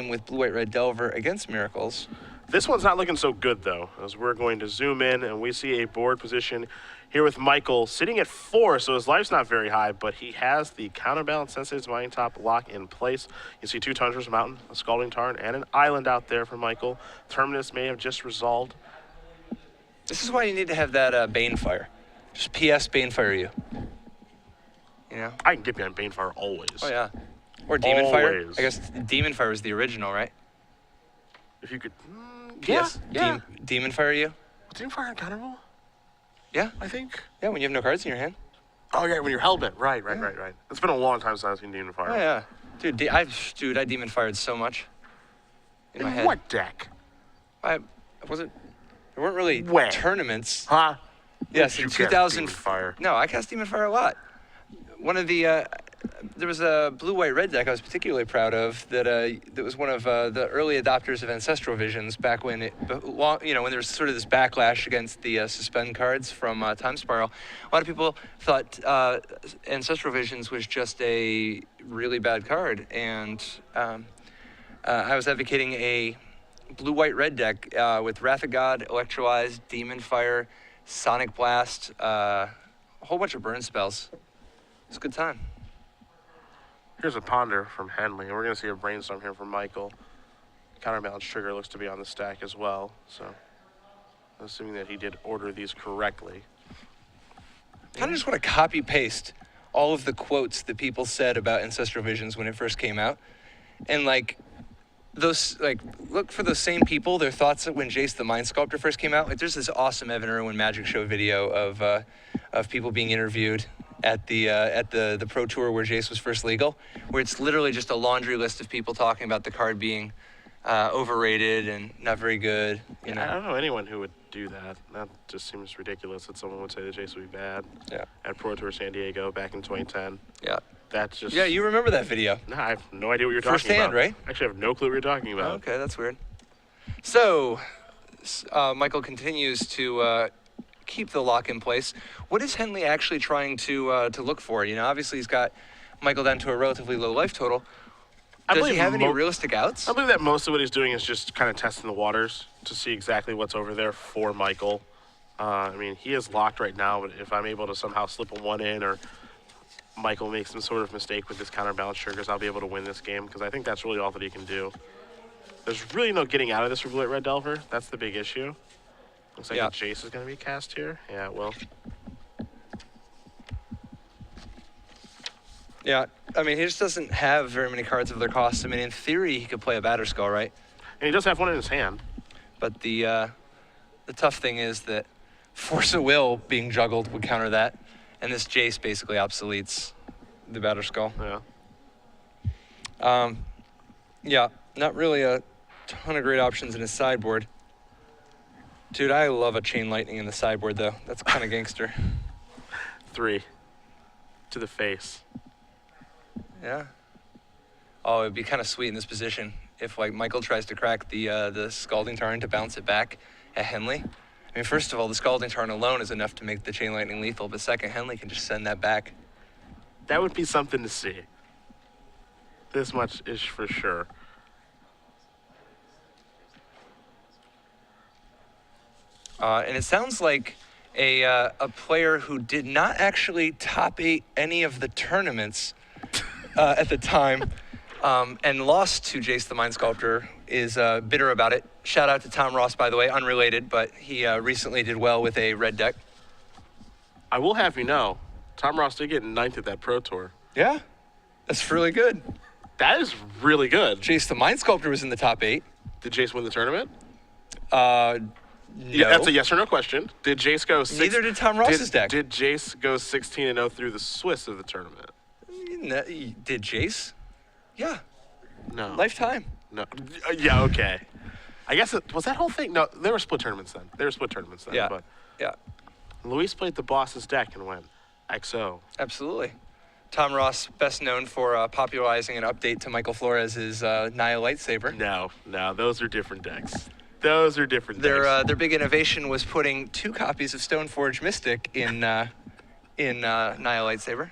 with Blue White Red Delver against Miracles. This one's not looking so good, though, as we're going to zoom in, and we see a board position here with Michael sitting at 4, so his life's not very high, but he has the Counterbalance Sensei's Mining Top lock in place. You see 2 Tundras, a Mountain, a Scalding Tarn, and an Island out there for Michael. Terminus may have just resolved. This is why you need to have that Banefire. Just PS Banefire you. You know? I can get behind Banefire always. Oh, yeah. Or Demon Fire. Always. I guess Demon Fire was the original, right? If you could... Yes. Yeah. Demon Fire you? Was Demon Fire uncounterable? Yeah. I think. Yeah, when you have no cards in your hand. Oh, yeah, when you're hellbent. Right. It's been a long time since I've seen Demon Fire. Oh, yeah. Dude, I Demon Fired so much. In my head. What deck? There weren't really When? tournaments. Huh? Yes, in 2000. Demon Fire. No, I cast Demon Fire a lot. One of the, there was a blue-white-red deck I was particularly proud of that was one of the early adopters of Ancestral Visions back when when there was sort of this backlash against the suspend cards from Time Spiral. A lot of people thought Ancestral Visions was just a really bad card, and I was advocating a blue-white-red deck with Wrath of God, Electrolyze, Demon Fire, Sonic Blast, a whole bunch of burn spells. It's a good time. Here's a Ponder from Henley, and we're going to see a Brainstorm here from Michael. Counterbalance Trigger looks to be on the stack as well, so assuming that he did order these correctly. Kind of just want to copy-paste all of the quotes that people said about Ancestral Visions when it first came out. And, look for those same people, their thoughts when Jace the Mind Sculptor first came out. Like, there's this awesome Evan Irwin Magic Show video of people being interviewed at the Pro Tour where Jace was first legal, where it's literally just a laundry list of people talking about the card being overrated and not very good. You know? I don't know anyone who would do that. That just seems ridiculous that someone would say that Jace would be bad. Yeah. At Pro Tour San Diego back in 2010. Yeah. That's just... Yeah, you remember that video. No, I have no idea what you're talking Firsthand, about. right? Actually, I have no clue what you're talking about. Oh, okay, that's weird. So, Michael continues to keep the lock in place. What is Henley actually trying to look for? You know, obviously he's got Michael down to a relatively low life total. Does he have any realistic outs? I believe that most of what he's doing is just kind of testing the waters to see exactly what's over there for Michael. I mean, he is locked right now, but if I'm able to somehow slip a 1 in or Michael makes some sort of mistake with his counterbalance triggers, I'll be able to win this game, because I think that's really all that he can do. There's really no getting out of this for Blue Red Delver. That's the big issue. Looks like Jace is going to be cast here. Yeah, it will. Yeah, I mean, he just doesn't have very many cards of their cost. I mean, in theory, he could play a Batterskull, right? And he does have one in his hand. But the tough thing is that Force of Will being juggled would counter that. And this Jace basically obsoletes the Batterskull. Yeah. Yeah, not really a ton of great options in his sideboard. Dude, I love a Chain Lightning in the sideboard, though. That's kind of gangster. 3 to the face. Yeah. Oh, it'd be kind of sweet in this position if, like, Michael tries to crack the Scalding Tarn to bounce it back at Henley. I mean, first of all, the Scalding Tarn alone is enough to make the Chain Lightning lethal, but second, Henley can just send that back. That would be something to see. This much is for sure. And it sounds like a player who did not actually top 8 any of the tournaments at the time and lost to Jace the Mind Sculptor is bitter about it. Shout out to Tom Ross, by the way, unrelated, but he recently did well with a red deck. I will have you know, Tom Ross did get 9th at that Pro Tour. Yeah, that's really good. That is really good. Jace the Mind Sculptor was in the top 8. Did Jace win the tournament? No. Yeah, that's a yes or no question. Did Jace go 6? Neither did Tom Ross's deck. Did Jace go 16-0 through the Swiss of the tournament? Did Jace? Yeah. No. Lifetime. No. Yeah, okay. I guess was that whole thing? No, there were split tournaments then. Yeah. But yeah. Luis played the boss's deck and went XO. Absolutely. Tom Ross, best known for popularizing an update to Michael Flores' Naya Lightsaber. No, those are different decks. Those are different decks. Their big innovation was putting 2 copies of Stoneforge Mystic in Naya Lightsaber.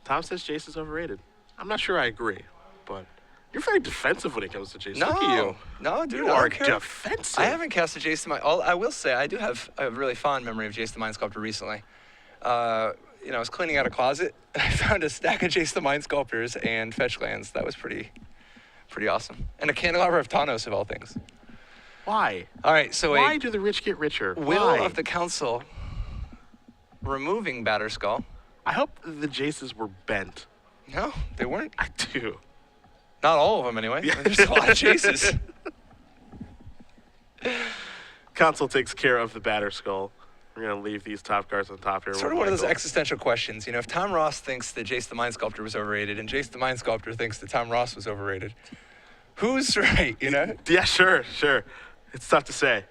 Tom says Jace is overrated. I'm not sure I agree. but you're very defensive when it comes to Jace. Look at you. No, dude, You I are don't care. defensive. I haven't cast a Jace the Mind. I will say I do have a really fond memory of Jace the Mind Sculptor recently. I was cleaning out a closet and I found a stack of Jace the Mind Sculptors and fetch lands. That was pretty awesome. And a Candelabra of Tawnos of all things. Why? All right, so Why do the rich get richer? will Why? of the council removing Batterskull. I hope the Jaces were bent. No, they weren't. I do. Not all of them anyway. There's a lot of Jaces. Council takes care of the Batterskull. We're going to leave these top cards on top here. Sort of one of those existential questions. If Tom Ross thinks that Jace the Mind Sculptor was overrated and Jace the Mind Sculptor thinks that Tom Ross was overrated, who's right, Yeah, sure. It's tough to say.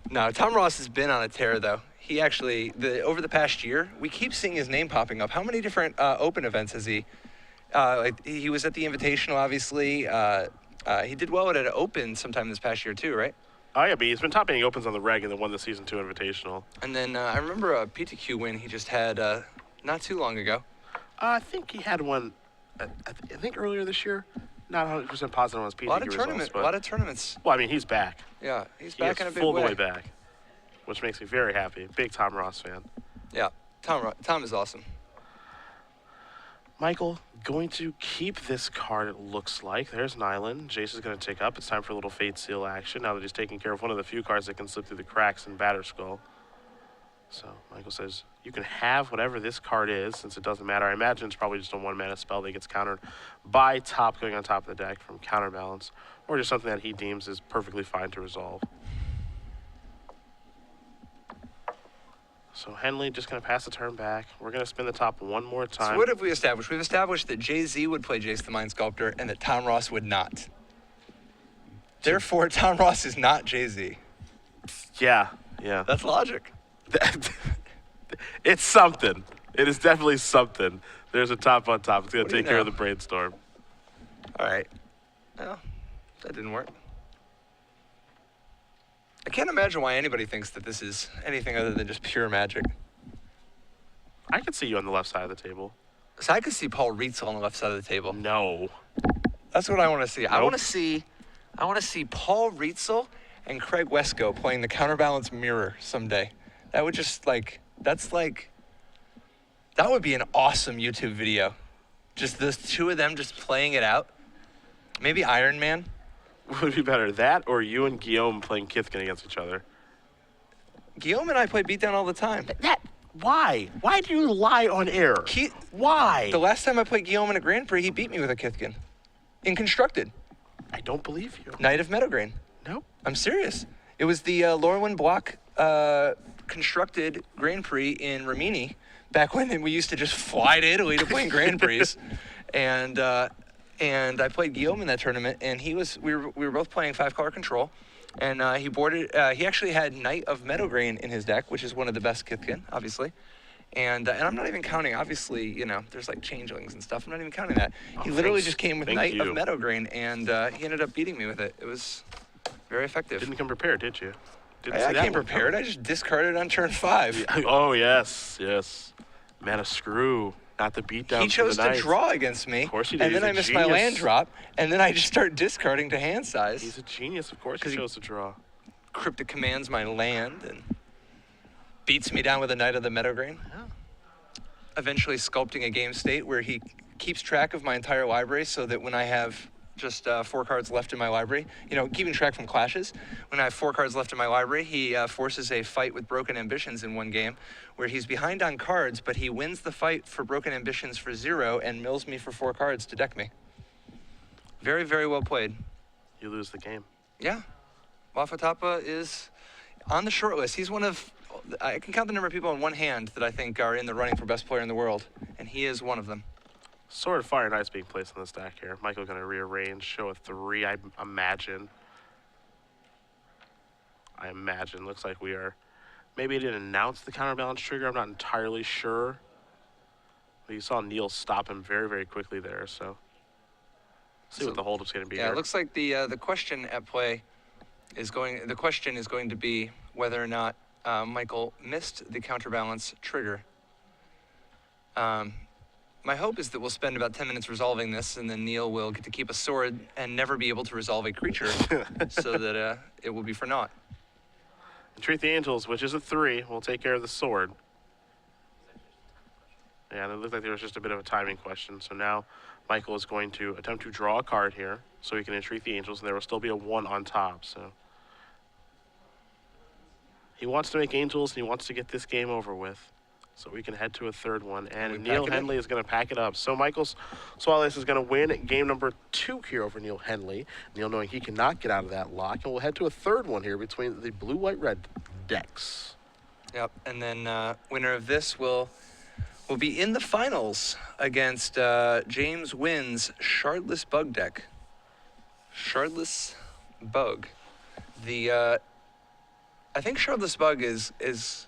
No, Tom Ross has been on a tear, though. He actually, over the past year, we keep seeing his name popping up. How many different open events has he? He was at the Invitational, obviously. He did well at an Open sometime this past year, too, right? Oh, yeah, but he's been top 8 opens on the reg and then won the Season 2 Invitational. And then I remember a PTQ win he just had not too long ago. I think he had one, I think earlier this year. Not 100% positive on his PTQ results. A lot of tournaments. Well, I mean, he's back. Yeah, he's back in a big way. Full the way back, which makes me very happy. Big Tom Ross fan. Yeah, Tom is awesome. Michael, going to keep this card, it looks like. There's Nyland. Jace is going to take up. It's time for a little Fate Seal action now that he's taking care of one of the few cards that can slip through the cracks in Batterskull. So Michael says, you can have whatever this card is, since it doesn't matter. I imagine it's probably just a 1-mana spell that gets countered by top going on top of the deck from Counterbalance, or just something that he deems is perfectly fine to resolve. So Henley just going to pass the turn back. We're going to spin the top one more time. So what have we established? We've established that Jay-Z would play Jace the Mind Sculptor and that Tom Ross would not. Therefore, Tom Ross is not Jay-Z. Yeah. That's logic. It's something. It is definitely something. There's a top on top. It's going to take care of the brainstorm. All right. Well, that didn't work. I can't imagine why anybody thinks that this is anything other than just pure magic. I could see you on the left side of the table. So I could see Paul Rietzel on the left side of the table. No. That's what I want to see. Nope. I want to see Paul Rietzel and Craig Wesco playing the Counterbalance Mirror someday. That would just that would be an awesome YouTube video. Just those two of them just playing it out. Maybe Iron Man. Would it be better, that or you and Guillaume playing Kithkin against each other? Guillaume and I play Beatdown all the time. Why? Why do you lie on air? Why? The last time I played Guillaume in a Grand Prix, he beat me with a Kithkin. In Constructed. I don't believe you. Night of Meadowgrain. Nope. I'm serious. It was the Lorwyn Block Constructed Grand Prix in Rimini, back when we used to just fly to Italy to play in Grand Prix. And I played Guillaume in that tournament, and we were both playing 5-color control, and he boarded. He actually had Knight of Meadowgrain in his deck, which is one of the best Kithkin, obviously. And I'm not even counting. Obviously, there's like changelings and stuff. I'm not even counting that. He literally just came with Knight of Meadowgrain, and he ended up beating me with it. It was very effective. Didn't come prepared, did you? I came prepared. I just discarded on turn 5. Oh yes. Man, a screw. Not the beatdown. He chose to draw against me. Of course he did. And then I missed my land drop, and then I just start discarding to hand size. He's a genius, of course he chose to draw. Cryptic commands my land and beats me down with a Knight of the Meadowgrain. Yeah. Eventually sculpting a game state where he keeps track of my entire library so that when I have just 4 cards left in my library, keeping track from clashes. When I have 4 cards left in my library, he forces a fight with Broken Ambitions in one game where he's behind on cards, but he wins the fight for Broken Ambitions for 0 and mills me for 4 cards to deck me. Very, very well played. You lose the game. Yeah. Wafatapa is on the short list. He's one of, I can count the number of people on one hand that I think are in the running for best player in the world, and he is one of them. Sword of Fire and Ice being placed on the stack here. Michael going to rearrange, show a 3, I imagine. Looks like we are. Maybe he didn't announce the counterbalance trigger. I'm not entirely sure. But you saw Neil stop him very, very quickly there. So, see what the holdup's going to be. Yeah, here. It looks like the question at play is going. The question is going to be whether or not Michael missed the counterbalance trigger. my hope is that we'll spend about 10 minutes resolving this, and then Neil will get to keep a sword and never be able to resolve a creature, so that it will be for naught. Entreat the Angels, which is a 3, will take care of the sword. Yeah, it looked like there was just a bit of a timing question. So now Michael is going to attempt to draw a card here so he can entreat the Angels, and there will still be a 1 on top. So he wants to make Angels, and he wants to get this game over with so we can head to a 3rd one. And Neil Henley is going to pack it up. So Michael Swailes is going to win game number 2 here over Neil Henley. Neil knowing he cannot get out of that lock, and we'll head to a 3rd one here between the blue-white-red decks. Yep, and then winner of this will be in the finals against James Wynn's Shardless Bug deck. Shardless Bug. I think Shardless Bug is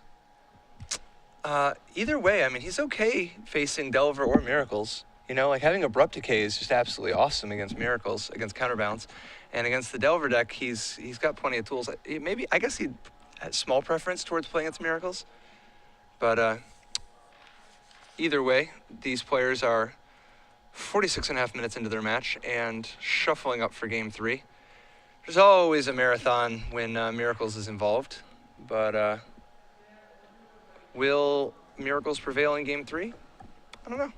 either way. I mean, he's okay facing Delver or Miracles. You know, like having Abrupt Decay is just absolutely awesome against Miracles, against Counterbalance, and against the Delver deck, he's got plenty of tools. I guess he has small preference towards playing against Miracles, but. Either way, these players are 46.5 minutes into their match and shuffling up for game 3. There's always a marathon when Miracles is involved, but will Miracles prevail in game 3? I don't know.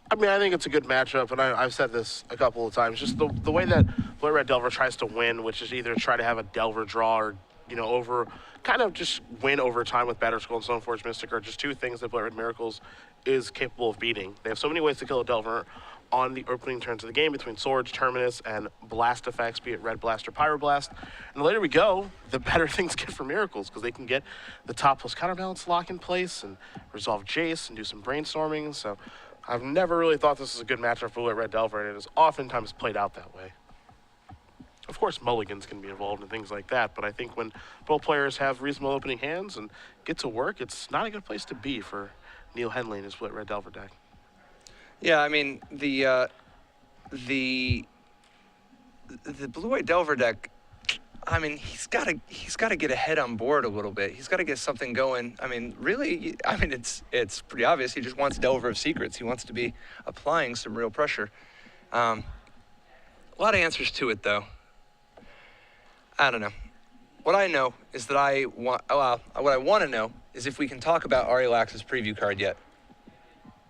I mean, I think it's a good matchup, and I've said this a couple of times. Just the way that Blue-Red Delver tries to win, which is either try to have a Delver draw or, over kind of just win over time with Batterskull and Stoneforge Mystic are just 2 things that Blue-Red Miracles is capable of beating. They have so many ways to kill a Delver on the opening turns of the game between Swords, Terminus, and Blast effects, be it Red Blast or Pyroblast. And the later we go, the better things get for Miracles, because they can get the top plus counterbalance lock in place and resolve Jace and do some brainstorming. So I've never really thought this is a good matchup for Red Delver, and it has oftentimes played out that way. Of course, mulligans can be involved and things like that, but I think when both players have reasonable opening hands and get to work, it's not a good place to be for Neil Henley and his Split Red Delver deck. Yeah, I mean, the blue-white Delver deck, I mean, he's got to get ahead on board a little bit. He's got to get something going. I mean, really, it's pretty obvious. He just wants Delver of Secrets. He wants to be applying some real pressure. A lot of answers to it, though. I don't know. What I know is that what I want to know is if we can talk about Ari Lax's preview card yet.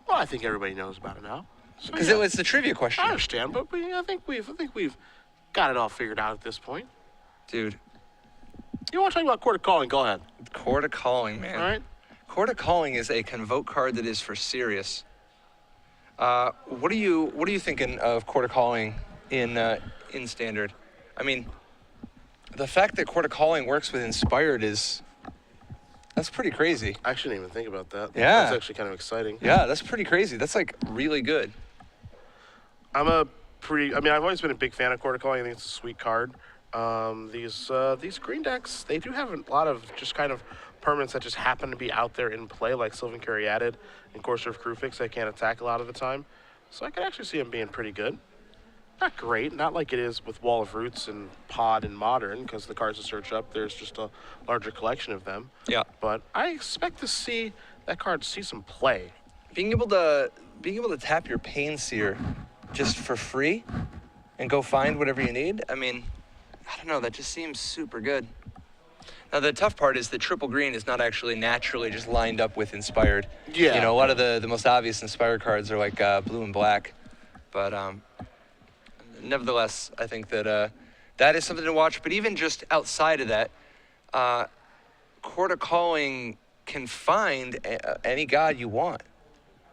Well, I think everybody knows about it now. Because it was the trivia question. I understand, but I think we've got it all figured out at this point. Dude. You want to talk about Court of Calling? Go ahead. Court of Calling, man. All right. Court of Calling is a convoke card that is for serious. What are you thinking of Court of Calling in Standard? I mean, the fact that Court of Calling works with Inspired that's pretty crazy. I shouldn't even think about that. Yeah. That's actually kind of exciting. Yeah, that's pretty crazy. That's like really good. I've always been a big fan of Court of Calling. I think it's a sweet card. These green decks, they do have a lot of just kind of permanents that just happen to be out there in play, like Sylvan Caryatid and Courser of Crewfix that can't attack a lot of the time. So I could actually see them being pretty good. Not great, not like it is with Wall of Roots and Pod and Modern, because the cards to search up, there's just a larger collection of them. Yeah. But I expect to see that card see some play. Being able to tap your Pain Seer just for free and go find whatever you need, I mean, I don't know, that just seems super good. Now, the tough part is that triple green is not actually naturally just lined up with Inspired. Yeah. You know, a lot of the most obvious Inspired cards are like blue and black. But nevertheless, I think that that is something to watch. But even just outside of that, Court of Calling can find any god you want,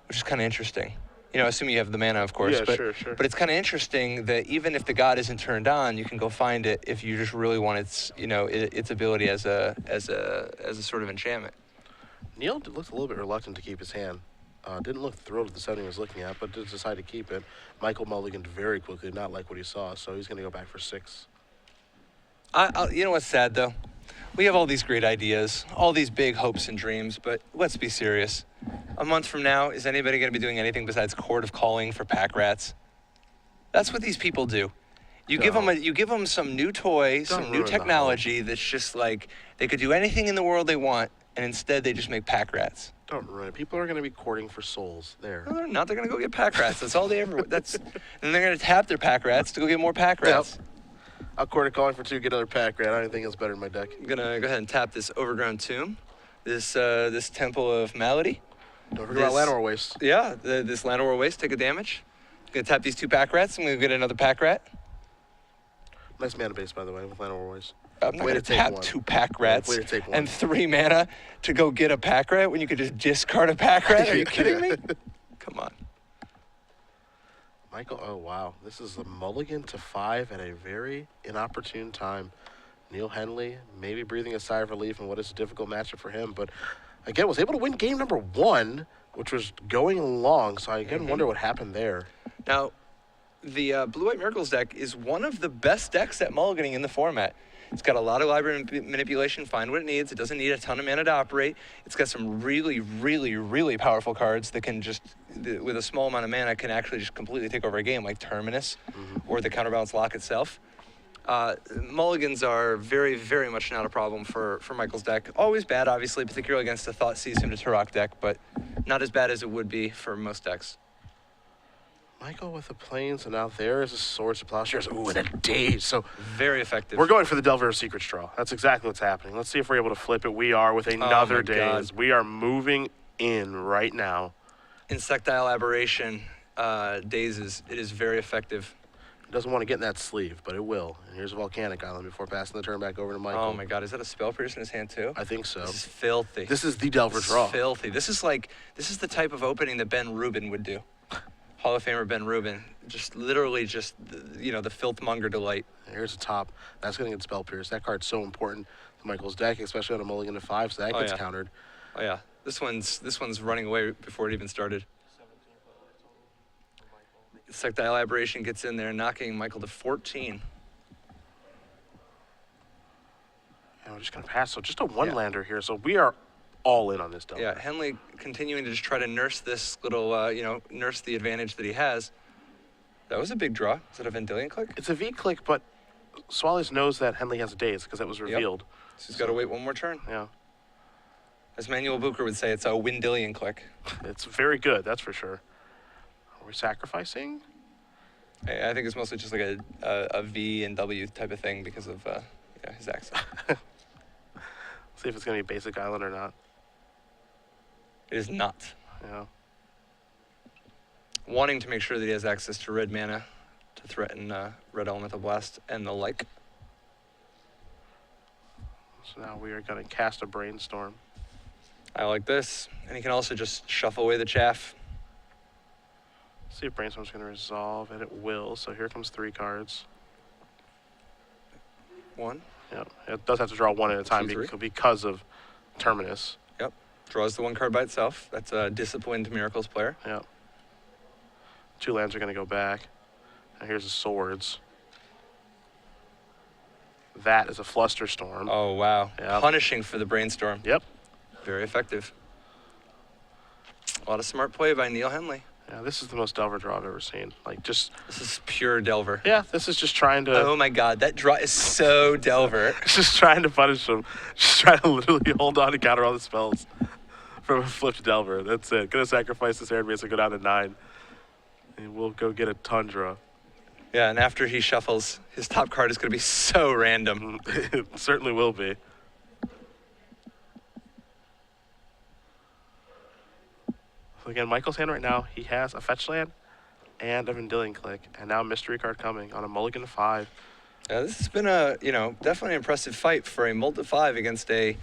which is kind of interesting. You know, assuming you have the mana, of course. Yeah, but, sure. But it's kind of interesting that even if the god isn't turned on, you can go find it if you just really want its ability as a sort of enchantment. Neil looked a little bit reluctant to keep his hand. Didn't look thrilled with the setting he was looking at, but did decide to keep it. Michael mulliganed very quickly, not like what he saw, so he's going to go back for 6. You know what's sad, though? We have all these great ideas, all these big hopes and dreams, but let's be serious. A month from now, is anybody going to be doing anything besides Court of Calling for pack rats? That's what these people do. You give them some new toy, some new technology that's just like they could do anything in the world they want, and instead they just make pack rats. Don't ruin it. People are going to be courting for souls there. No, they're not. They're gonna go get pack rats. That's all they ever. And they're gonna tap their pack rats to go get more pack rats. I'll court a calling for 2, get another pack rat. I don't think else better in my deck. I'm gonna go ahead and tap this overgrown tomb, this Temple of Malady. Don't forget about Llanowar Waste. Yeah, this Llanowar Waste. Take a damage. I'm gonna tap these 2 pack rats. I'm gonna get another pack rat. Nice mana base, by the way, with Llanowar Waste. I'm not gonna tap 2 pack rats Way to take one. and 3 mana to go get a pack rat when you could just discard a pack rat. Are you kidding me? Come on. Michael, oh wow. This is a mulligan to 5 at a very inopportune time. Neil Henley maybe breathing a sigh of relief in what is a difficult matchup for him, but again was able to win game number 1, which was going along, so I again wonder what happened there. Now, the Blue-White Miracles deck is one of the best decks at mulliganing in the format. It's got a lot of library manipulation, find what it needs. It doesn't need a ton of mana to operate. It's got some really, really, really powerful cards that can just, with a small amount of mana, can actually just completely take over a game, like Terminus or the Counterbalance Lock itself. Mulligans are very, very much not a problem for Michael's deck. Always bad, obviously, particularly against a Thoughtseize to Turok deck, but not as bad as it would be for most decks. Michael with the planes, and now there is a Swords to Plowshares. Ooh, and a Daze. So very effective. We're going for the Delver of Secret Straw. That's exactly what's happening. Let's see if we're able to flip it. We are with another Daze. We are moving in right now. Insectile Aberration Dazes. It is very effective. It doesn't want to get in that sleeve, but it will. And here's a Volcanic Island before passing the turn back over to Michael. Oh my God, is that a Spell Pierce in his hand too? I think so. This is filthy. This is the Delver draw. Filthy. This is the type of opening that Ben Rubin would do. Hall of Famer Ben Rubin. Just literally just, the filthmonger delight. Here's the top. That's going to get Spell Pierce. That card's so important to Michael's deck, especially on a mulligan to 5, so that gets countered. Oh yeah. This one's running away before it even started. Insectile Aberration gets in there, knocking Michael to 14. And we're just going to pass. So just a one-lander here. So we are all in on this Delver. Yeah, Henley continuing to just try to nurse this little, nurse the advantage that he has. That was a big draw. Is it a Vendilion Click? It's a V-Click, but Swailes knows that Henley has a Daze because that was revealed. Yep. So he's got to wait one more turn. Yeah. As Manuel Bucher would say, it's a Windillion Click. It's very good, that's for sure. Are we sacrificing? I think it's mostly just like a V and W type of thing because of his accent. See if it's going to be Basic Island or not. It is not. Yeah. Wanting to make sure that he has access to red mana to threaten Red Elemental Blast and the like. So now we are going to cast a Brainstorm. I like this. And he can also just shuffle away the chaff. See if Brainstorm's going to resolve, and it will. So here comes 3 cards. 1. Yep. It does have to draw 1 at a time 2, 3. because of Terminus. Yep. Draws the 1 card by itself. That's a disciplined Miracles player. Yep. 2 lands are going to go back. And here's the Swords. That is a Flusterstorm. Oh, wow. Yep. Punishing for the Brainstorm. Yep. Very effective. A lot of smart play by Neil Henley. Yeah, this is the most Delver draw I've ever seen. This is pure Delver. Yeah, this is just trying to... Oh my God, that draw is so Delver. Just trying to punish him. Just trying to literally hold on to counter all the spells from a flipped Delver. That's it. Gonna sacrifice this air base and go down to 9. And we'll go get a Tundra. Yeah, and after he shuffles, his top card is gonna be so random. It certainly will be. Again, Michael's hand right now, he has a fetch land and a Vendilion Click, and now a mystery card coming on a mulligan to 5. Yeah, this has been a definitely an impressive fight for a multi 5 against a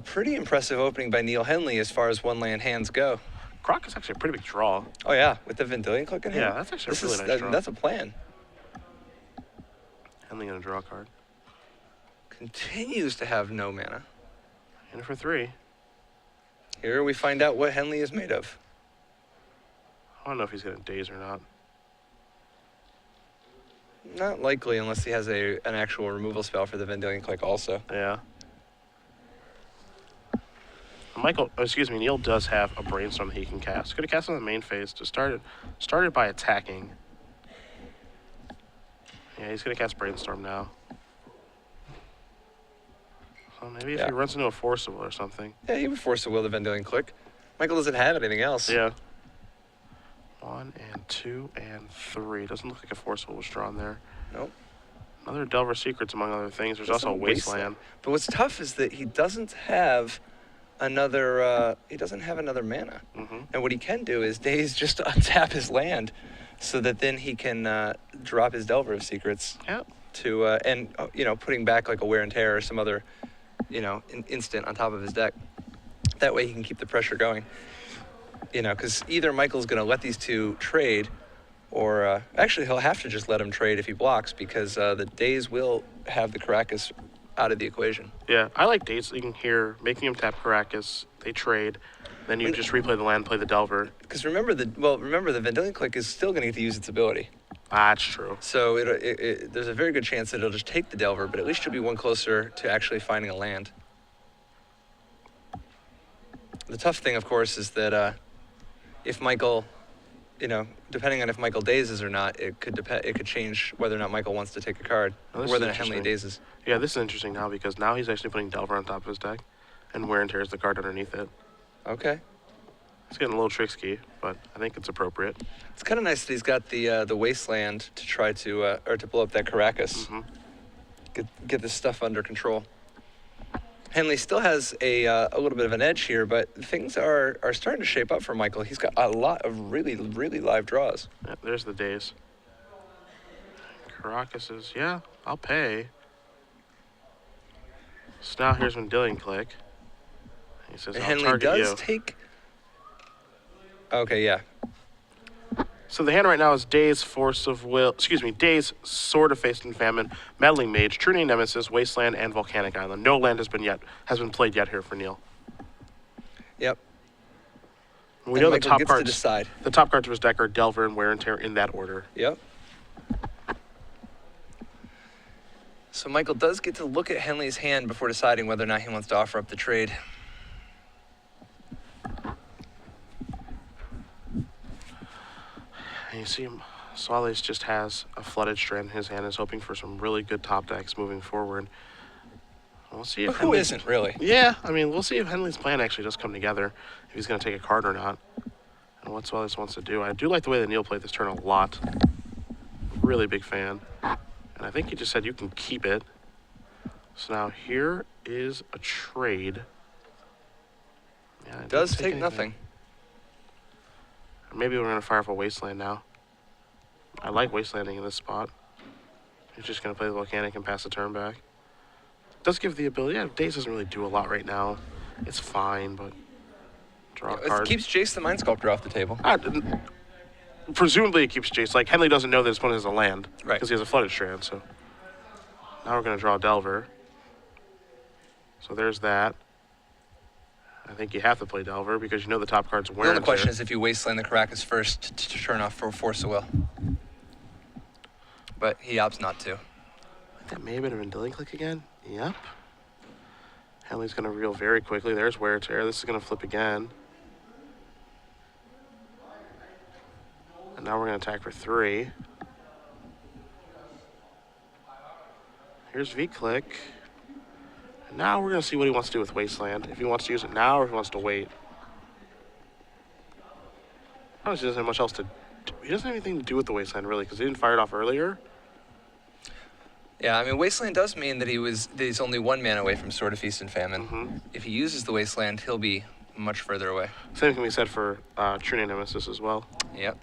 pretty impressive opening by Neil Henley as far as 1-land hands go. Croc is actually a pretty big draw. Oh yeah, with the Vendilion Click in hand. Yeah, that's actually a really nice draw. That's a plan. Henley gonna draw a card. Continues to have no mana. And for 3. Here we find out what Henley is made of. I don't know if he's going to Daze or not. Not likely unless he has an actual removal spell for the Vendilion Click also. Yeah. Neil does have a Brainstorm that he can cast. Could have cast on the main phase. Just started by attacking. Yeah, he's going to cast Brainstorm now. Well, maybe if he runs into a forcible or something. Yeah, he would force a will the Vendilion Click. Michael doesn't have anything else. Yeah. 1 and 2 and 3. Doesn't look like a forcible was drawn there. Nope. Another Delver Secrets, among other things. There's also a Wasteland. But what's tough is that he doesn't have another. He doesn't have another mana. And what he can do is Daze just untap his land, so that then he can drop his Delver of Secrets. Yep. To and putting back like a Wear and Tear or some other, instant on top of his deck. That way he can keep the pressure going. Because either Michael's going to let these two trade, or actually he'll have to just let him trade if he blocks, because the Daze will have the Caracas out of the equation. Yeah, I like Dazing here, making him tap Caracas. They trade, then you just replay the land, play the Delver. Because remember the Vendilion Click is still going to get to use its ability. That's true. So there's a very good chance that it'll just take the Delver, but at least you'll be one closer to actually finding a land. The tough thing, of course, is that if Michael, depending on if Michael dazes or not, it could change whether or not Michael wants to take a card, Oh, or whether Henley dazes. Yeah, this is interesting now, because now he's actually putting Delver on top of his deck, and Wear and Tear is the card underneath it. Okay. It's getting a little tricksy, but I think it's appropriate. It's kind of nice that he's got the Wasteland to try to or to blow up that Caracas. Get this stuff under control. Henley still has a little bit of an edge here, but things are starting to shape up for Michael. He's got a lot of really, really live draws. Yeah, there's the Daze. Caracas says, yeah, I'll pay. So now here's Vendilion Click. He says, I'll Henley target does you. take... Okay, yeah. So the hand right now is Daze, Daze, Sword of Faith and Famine, Meddling Mage, True Name Nemesis, Wasteland, and Volcanic Island. No land has been played yet here for Neil. Yep. We know Michael the top gets cards. to decide. The top cards of his deck are Delver and Wear and Tear in that order. Yep. So Michael does get to look at Henley's hand before deciding whether or not he wants to offer up the trade. And you see him, Swailes just has a Flooded Strand in his hand, is hoping for some really good top decks moving forward. We'll see if Who isn't, really? Yeah, I mean, we'll see if Henley's plan actually does come together, if he's going to take a card or not, and what Swailes wants to do. I do like the way that Neil played this turn a lot. Really big fan. And I think he just said you can keep it. So now here is a trade. Yeah, it Does didn't take anything. nothing. Maybe we're going to fire up a Wasteland now. I like Wastelanding in this spot. He's just going to play the Volcanic and pass the turn back. Does give the ability. Yeah, Daze doesn't really do a lot right now. It's fine, but draw a card. It keeps Jace the Mind Sculptor off the table. Presumably it keeps Jace. Like, Henley doesn't know that his opponent has a land. Right. Because he has a Flooded Strand, so. Now we're going to draw a Delver. So there's that. I think you have to play Delver because you know the top card's Wear and Tear. The only question is if you Wasteland the Caracas first to turn off for Force of Will. But he opts not to. That may have been a Vendilion Click again. Yep. Henley's going to reel very quickly. There's Wear and Tear. This is going to flip again. And now we're going to attack for 3. Here's V-Click. And now we're going to see what he wants to do with Wasteland. If he wants to use it now or if he wants to wait. Honestly, he doesn't have much else to do. He doesn't have anything to do with the Wasteland, really, because he didn't fire it off earlier. Yeah, I mean, Wasteland does mean that he's only 1 mana away from Sword of Feast and Famine. If he uses the Wasteland, he'll be much further away. Same can be said for True Name Nemesis as well. Yep.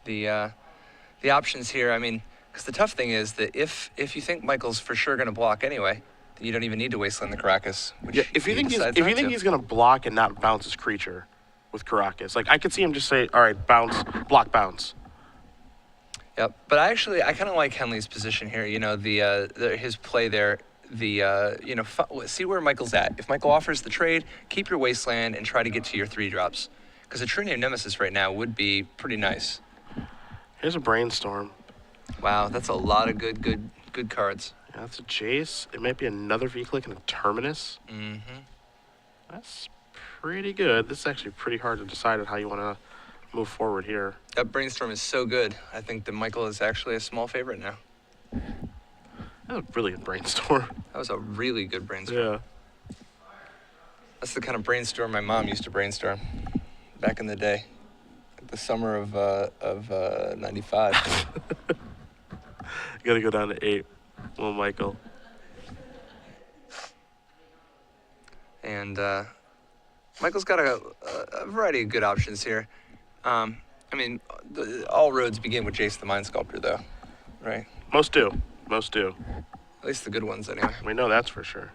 The options here, I mean, because the tough thing is that if you think Michael's for sure going to block anyway, then you don't even need to Wasteland the Caracas. Which Yeah, if you think he's going to block and not bounce his creature with Caracas, like I could see him just say, all right, bounce, block, bounce. Yep, but I kind of like Henley's position here. You know, his play there. See where Michael's at. If Michael offers the trade, keep your Wasteland and try to get to your 3 drops, because a True Name Nemesis right now would be pretty nice. Here's a Brainstorm. Wow, that's a lot of good cards. Yeah, that's a Jace. It might be another V-Click and a Terminus. Mm-hmm. That's pretty good. This is actually pretty hard to decide on how you want to move forward here. That brainstorm is so good. I think that Michael is actually a small favorite now. That was a really good brainstorm. That was a really good brainstorm. Yeah. That's the kind of brainstorm my mom used to brainstorm back in the day, the summer of '95. Got to go down to 8. Well, Michael. And Michael's got a variety of good options here. I mean, all roads begin with Jace the Mind Sculptor, though, right? Most do. Most do. At least the good ones, anyway. We know that's for sure.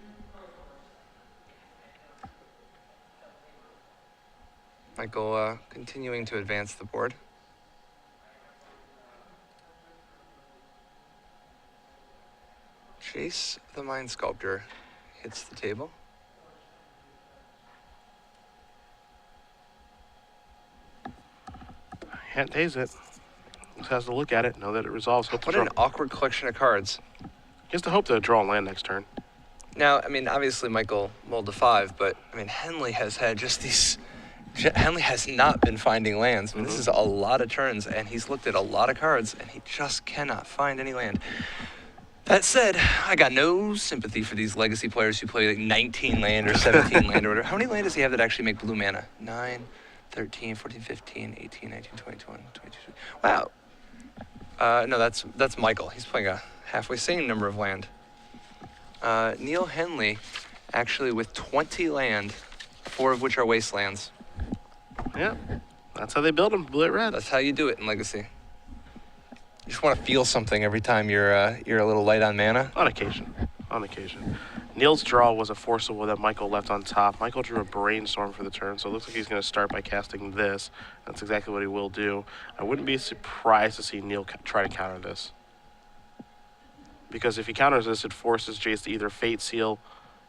Michael continuing to advance the board. Jace the Mind Sculptor hits the table. Can't daze it. Just has to look at it, know that it resolves. Hope to What draw. an awkward collection of cards. He has to hope to draw a land next turn. Now, I mean, obviously Michael mulled to 5, but I mean, Henley has had just these. Henley has not been finding lands. I mean, this is a lot of turns, and he's looked at a lot of cards, and he just cannot find any land. That said, I got no sympathy for these legacy players who play like 19 land or 17 land or whatever. How many land does he have that actually make blue mana? 9, 13, 14, 15, 18, 19, 20, 21, 22. Wow. No, that's Michael. He's playing a halfway same number of land. Neil Henley, actually with 20 land, 4 of which are wastelands. Yeah, that's how they build them. Blue, red. That's how you do it in Legacy. You just want to feel something every time you're a little light on mana. On occasion. On occasion. Neil's draw was a forcible that Michael left on top. Michael drew a brainstorm for the turn, so it looks like he's going to start by casting this. That's exactly what he will do. I wouldn't be surprised to see Neil try to counter this. Because if he counters this, it forces Jace to either Fate Seal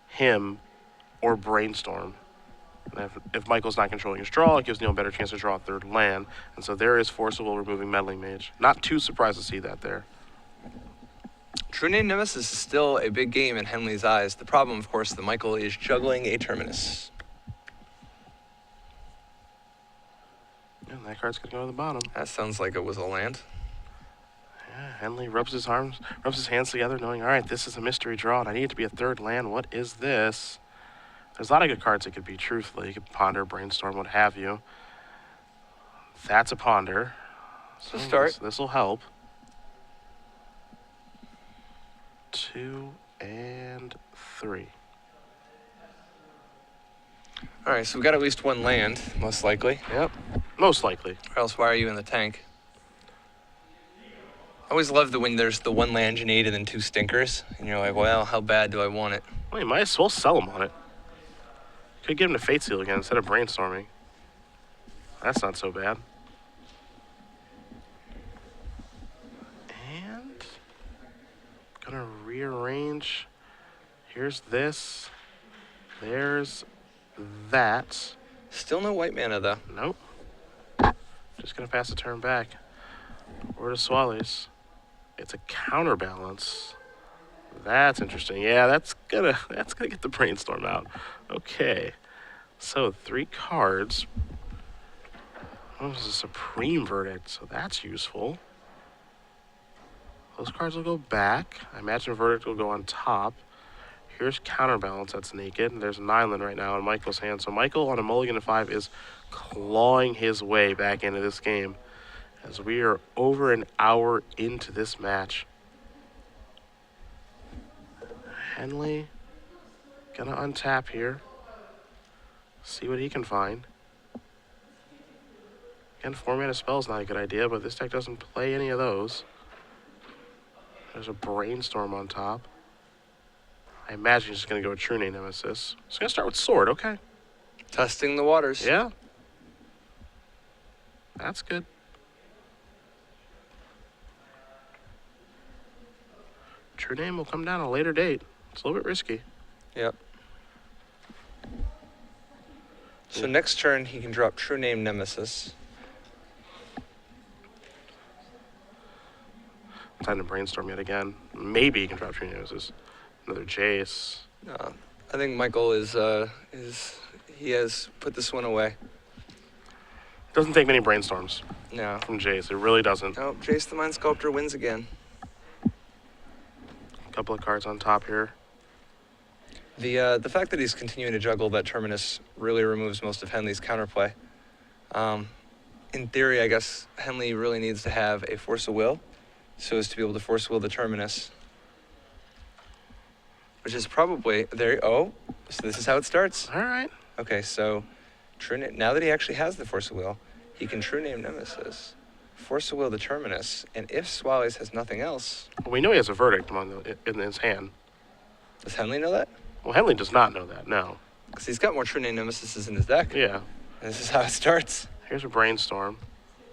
him or brainstorm. And if Michael's not controlling his draw, it gives Neil a better chance to draw a third land. And so there is forcible removing Meddling Mage. Not too surprised to see that there. True Name Nemesis is still a big game in Henley's eyes. The problem, of course, that Michael is juggling a Terminus. And that card's going to go to the bottom. That sounds like it was a land. Yeah, Henley rubs his hands together, knowing, all right, this is a mystery draw, and I need it to be a third land. What is this? There's a lot of good cards it could be, truthfully. You could ponder, brainstorm, what have you. That's a ponder. So start. This will help. 2 and 3. All right, so we've got at least one land, most likely. Yep. Most likely. Or else why are you in the tank? I always love when there's the one land you need and then 2 stinkers. And you're like, well, how bad do I want it? Well, you might as well sell him on it. Could get him to Fate Seal again instead of brainstorming. That's not so bad. And gonna rearrange. Here's this. There's that. Still no white mana, though. Nope. Just gonna pass the turn back. Or to Swailes. It's a counterbalance. That's interesting. Yeah, that's gonna get the brainstorm out. Okay. So 3 cards. Oh, this is a Supreme Verdict, so that's useful. Those cards will go back. I imagine Verdict will go on top. Here's Counterbalance, that's naked. And there's an island right now in Michael's hand. So Michael on a mulligan of 5 is clawing his way back into this game as we are over an hour into this match. Henley gonna untap here. See what he can find. Again, 4-mana spell's not a good idea, but this deck doesn't play any of those. There's a Brainstorm on top. I imagine he's just going to go with True Name Nemesis. He's going to start with Sword, okay. Testing the waters. Yeah. That's good. True Name will come down at a later date. It's a little bit risky. Yep. So next turn, he can drop True Name Nemesis. Time to brainstorm yet again. Maybe he can drop True Name Nemesis. Another Jace. I think Michael he has put this one away. Doesn't take many brainstorms No. from Jace. It really doesn't. Oh, Jace the Mind Sculptor wins again. A couple of cards on top here. The fact that he's continuing to juggle that Terminus really removes most of Henley's counterplay. In theory, I guess Henley really needs to have a Force of Will so as to be able to Force Will the Terminus. Which is probably, there, oh, so this is how it starts. All right. Okay, so now that he actually has the Force of Will, he can True Name Nemesis, Force of Will the Terminus, and if Swailes has nothing else... Well, we know he has a verdict in his hand. Does Henley know that? Well, Henley does not know that, no. Because he's got more True Name Nemesis in his deck. Yeah. And this is how it starts. Here's a brainstorm.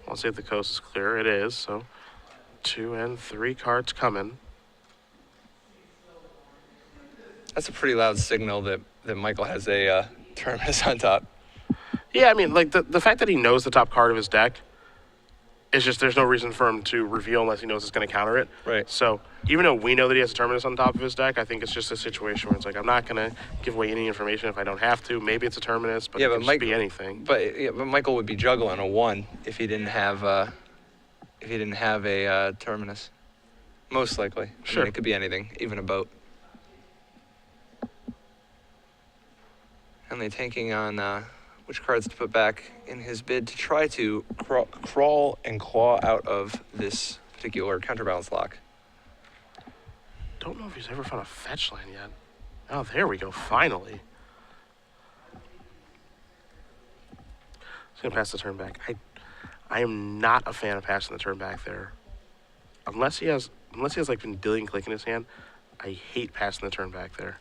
I'll see if the coast is clear. It is, so 2 and 3 cards coming. That's a pretty loud signal that Michael has a Terminus on top. Yeah, I mean, like, the fact that he knows the top card of his deck is just there's no reason for him to reveal unless he knows it's going to counter it. Right. So even though we know that he has a Terminus on top of his deck, I think it's just a situation where it's like, I'm not going to give away any information if I don't have to. Maybe it's a Terminus, but Yeah, it but could just be anything. But Michael would be juggling a 1 if he didn't have a Terminus. Most likely. Sure. I mean, it could be anything, even a boat. Henley tanking on which cards to put back in his bid to try to crawl and claw out of this particular counterbalance lock. Don't know if he's ever found a fetch line yet. Oh, there we go, finally. He's going to pass the turn back. I am not a fan of passing the turn back there. Unless he has like Vendilion Click in his hand, I hate passing the turn back there.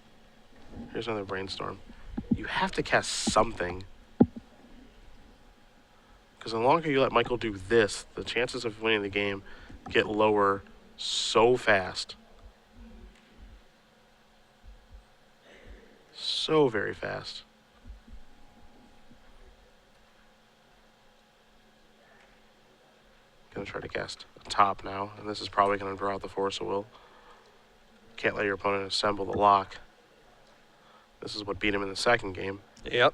Here's another brainstorm. You have to cast something. Because the longer you let Michael do this, the chances of winning the game get lower so fast. So very fast. Gonna try to cast a top now, and this is probably gonna draw out the Force of Will. Can't let your opponent assemble the lock. This is what beat him in the second game. Yep.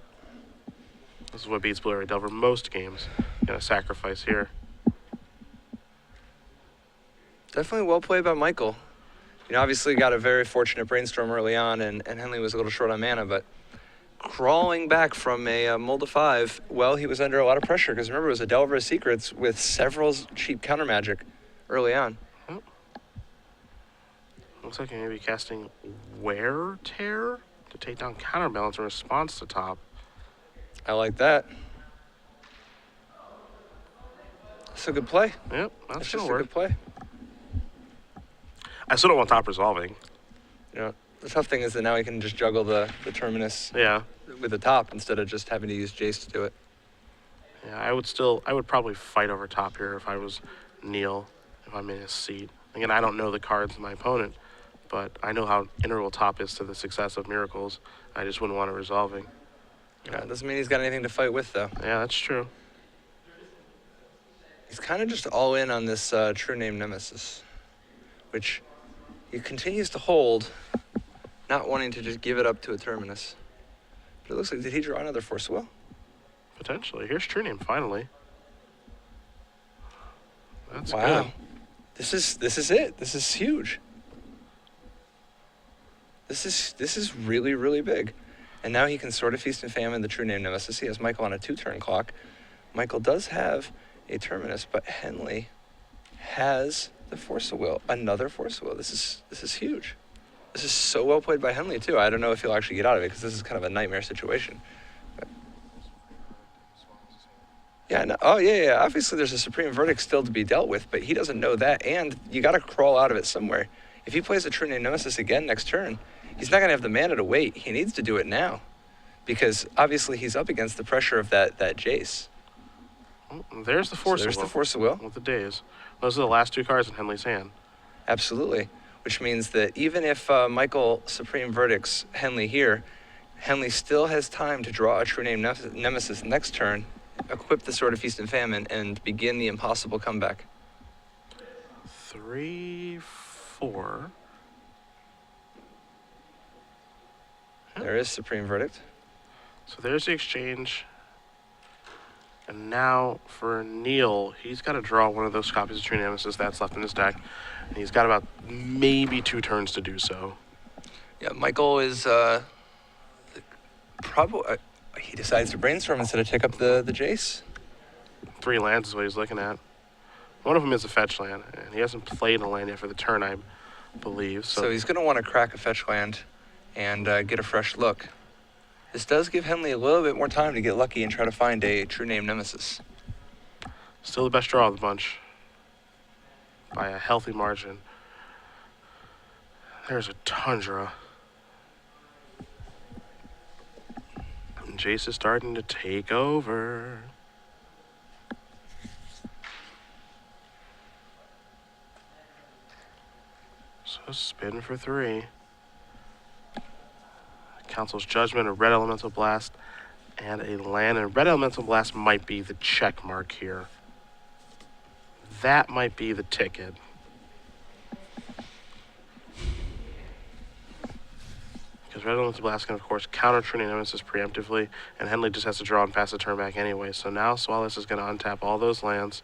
This is what beats Blue-Ray Delver most games. Gonna sacrifice here. Definitely well played by Michael. You know, obviously got a very fortunate brainstorm early on, and Henley was a little short on mana, but crawling back from a Mold of 5, well, he was under a lot of pressure, because remember, it was a Delver of Secrets with several cheap counter magic early on. Looks like he may be casting Wear Tear to take down Counterbalance in response to top. I like that. That's a good play. Yep, that's just gonna a work. good play. I still don't want top resolving. You know, the tough thing is that now he can just juggle the Terminus Yeah. with the top instead of just having to use Jace to do it. Yeah, I would probably fight over top here if I was Neil, if I'm in his seat. Again, I don't know the cards of my opponent, but I know how integral top is to the success of Miracles. I just wouldn't want it resolving. Yeah, doesn't mean he's got anything to fight with, though. Yeah, that's true. He's kind of just all in on this True Name Nemesis, which he continues to hold, not wanting to just give it up to a Terminus. But it looks like, did he draw another Force Will? Potentially. Here's True Name, finally. That's Wow. good. This is it. This is huge. This is really, really big. And now he can sort of Feast and Famine the True Name Nemesis. He has Michael on a 2-turn clock. Michael does have a Terminus, but Henley has the Force of Will, another Force of Will. This is huge. This is so well played by Henley too. I don't know if he'll actually get out of it because this is kind of a nightmare situation. But yeah, no, oh yeah. Obviously, there's a Supreme Verdict still to be dealt with, but he doesn't know that, and you got to crawl out of it somewhere. If he plays a True Name Nemesis again next turn, he's not gonna have the mana to wait. He needs to do it now, because obviously he's up against the pressure of that Jace. Oh, there's the Force So there's of Will. the Force of Will. With the days. Those are the last 2 cards in Henley's hand. Absolutely, which means that even if Michael Supreme Verdicts Henley here, Henley still has time to draw a True Name Nemesis next turn, equip the Sword of Feast and Famine, and begin the impossible comeback. 3, 4. There is Supreme Verdict. So there's the exchange. And now for Neil, he's got to draw one of those copies of True Nemesis that's left in his deck. And he's got about maybe 2 turns to do so. Yeah, Michael is probably he decides to brainstorm instead of take up the Jace. 3 lands is what he's looking at. One of them is a fetch land, and he hasn't played a land yet for the turn, I believe. So he's going to want to crack a fetch land and get a fresh look. This does give Henley a little bit more time to get lucky and try to find a true name Nemesis. Still the best draw of the bunch by a healthy margin. There's a Tundra. And Jace is starting to take over. So spin for 3. Council's Judgment, a red Elemental Blast, and a land. And red Elemental Blast might be the check mark here. That might be the ticket. Because red Elemental Blast can, of course, counter True Nemesis preemptively, and Henley just has to draw and pass the turn back anyway. So now Swailes is going to untap all those lands.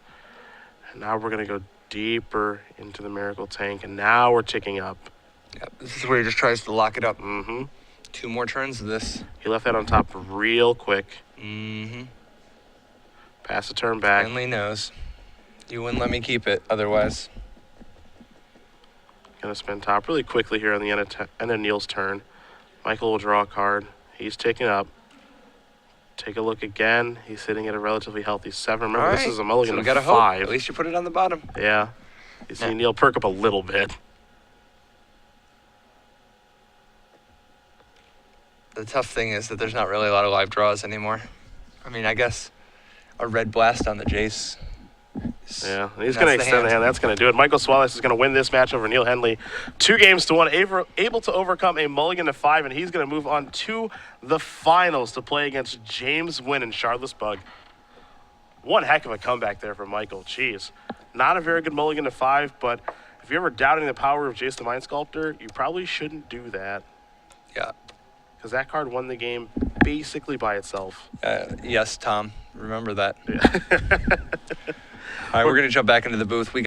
And now we're going to go deeper into the Miracle Tank, and now we're ticking up. Yep, this is where he just tries to lock it up. Mm-hmm. 2 more turns of this. He left that on top real quick. Mm-hmm. Pass the turn back. Henley knows. You wouldn't let me keep it otherwise. Gonna spin top really quickly here on the end of Neil's turn. Michael will draw a card. He's taking up. Take a look again. He's sitting at a relatively healthy 7. Remember, this is a mulligan so we of gotta 5. Hope. At least you put it on the bottom. Yeah. You see Neil perk up a little bit. The tough thing is that there's not really a lot of live draws anymore. I mean, I guess a red blast on the Jace. Yeah, he's going to extend the hand. That's going to do it. Michael Swailes is going to win this match over Neil Henley. 2-1, able to overcome a mulligan to 5, and he's going to move on to the finals to play against James Wynn and Charlesbug. One heck of a comeback there for Michael. Jeez. Not a very good mulligan to 5, but if you're ever doubting the power of Jace the Mind Sculptor, you probably shouldn't do that. Yeah. Because that card won the game basically by itself. Yes, Tom. Remember that. Yeah. All right, we're going to jump back into the booth. We